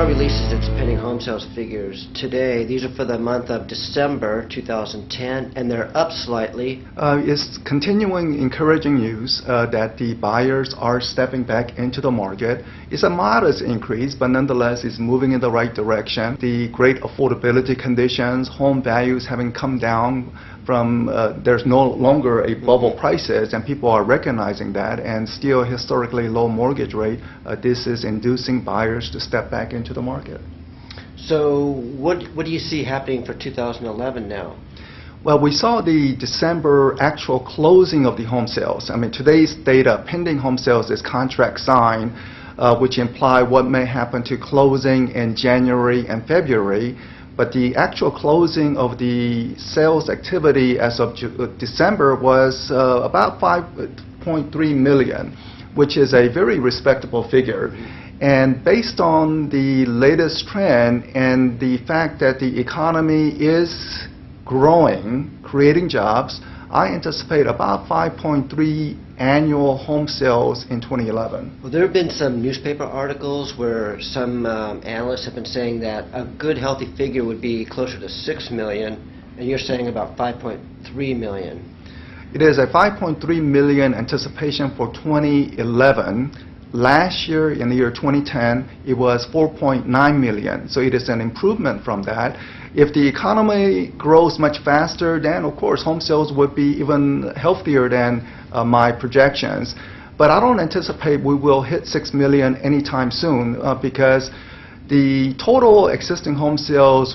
STR releases its pending home sales figures today. These are for the month of December 2010, and they're up slightly. It's continuing encouraging news that the buyers are stepping back into the market. It's a modest increase, but nonetheless it's moving in the right direction. The great affordability conditions, home values having come down from, there's no longer a bubble prices, and people are recognizing that, and still historically low mortgage rate. This is inducing buyers to step back into the market. So what do you see happening for 2011 now? Well, we saw the December actual closing of the home sales. I mean, today's data, pending home sales, is contract signed, which imply what may happen to closing in January and February. But the actual closing of the sales activity as of December was about 5.3 million, which is a very respectable figure. And based on the latest trend and the fact that the economy is growing, creating jobs, I anticipate about 5.3 annual home sales in 2011. Well, there have been some newspaper articles where some analysts have been saying that a good healthy figure would be closer to 6 million, and you're saying about 5.3 million. It is a 5.3 million anticipation for 2011. Last year, in the year 2010, it was 4.9 million, so it is an improvement from that. If the economy grows much faster, then of course home sales would be even healthier than my projections. But I don't anticipate we will hit 6 million anytime soon because the total existing home sales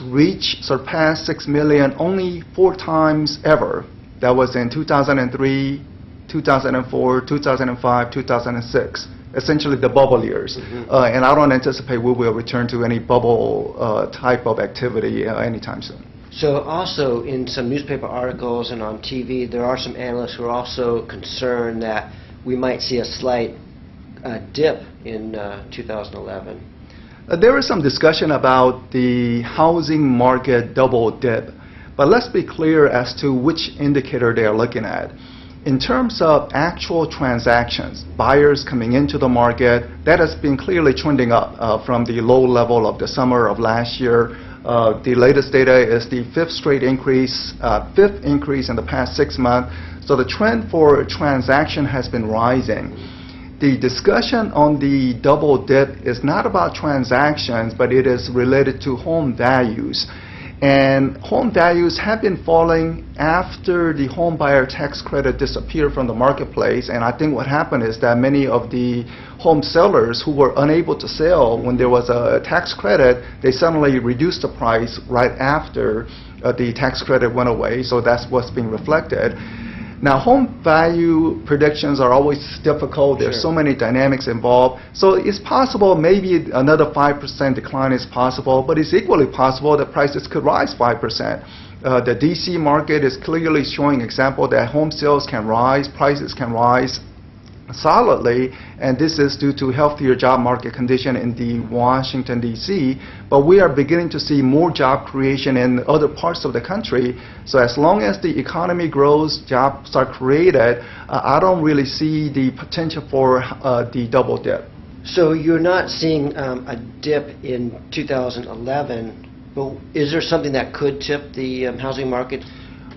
surpassed 6 million only 4 times ever. That was in 2003, 2004, 2005, 2006. Essentially the bubble years. And I don't anticipate we will return to any bubble type of activity anytime soon. So also in some newspaper articles and on TV, there are some analysts who are also concerned that we might see a slight dip in 2011. There is some discussion about the housing market double dip, but let's be clear as to which indicator they are looking at. In terms of actual transactions, buyers coming into the market, that has been clearly trending up from the low level of the summer of last year. The latest data is the fifth increase in the past 6 months. So the trend for transaction has been rising. The discussion on the double dip is not about transactions, but it is related to home values. And home values have been falling after the home buyer tax credit disappeared from the marketplace. And I think what happened is that many of the home sellers who were unable to sell when there was a tax credit, they suddenly reduced the price right after the tax credit went away. So that's what's being reflected. Now, home value predictions are always difficult. There's so many dynamics involved. So it's possible maybe another 5% decline is possible, but it's equally possible that prices could rise 5%. The DC market is clearly showing example that home sales can rise, prices can rise solidly, and this is due to healthier job market condition in the Washington, D.C., but we are beginning to see more job creation in other parts of the country. So as long as the economy grows, jobs are created, I don't really see the potential for the double dip. So you're not seeing a dip in 2011, but is there something that could tip the housing market?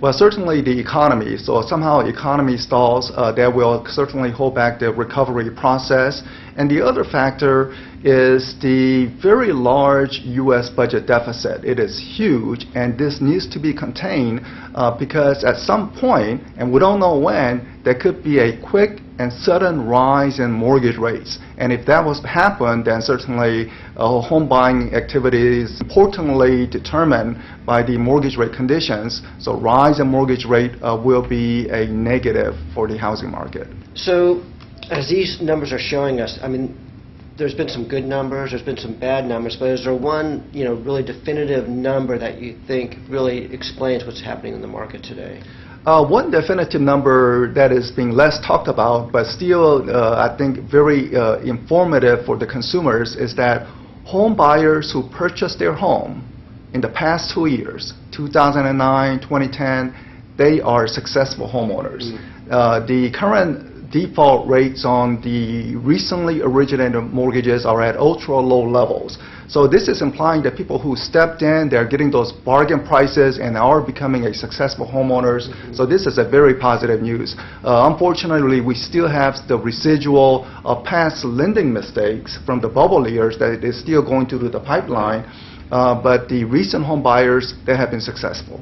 Well, certainly the economy. So somehow economy stalls, that will certainly hold back the recovery process. And the other factor is the very large U.S. budget deficit. It is huge, and this needs to be contained because at some point, and we don't know when, there could be a quick and sudden rise in mortgage rates. And if that was to happen, then certainly home buying activity is importantly determined by the mortgage rate conditions. So rise in mortgage rate will be a negative for the housing market. So as these numbers are showing us, I mean, there's been some good numbers, there's been some bad numbers, but is there one, really definitive number that you think really explains what's happening in the market today? One definitive number that is being less talked about, but still I think very informative for the consumers, is that home buyers who purchased their home in the past 2 years, 2009, 2010, they are successful homeowners. The current default rates on the recently originated mortgages are at ultra low levels. So this is implying that people who stepped in, they're getting those bargain prices and are becoming a successful homeowners. So this is a very positive news. Unfortunately, we still have the residual of past lending mistakes from the bubble years that is still going through the pipeline. But the recent home buyers, they have been successful.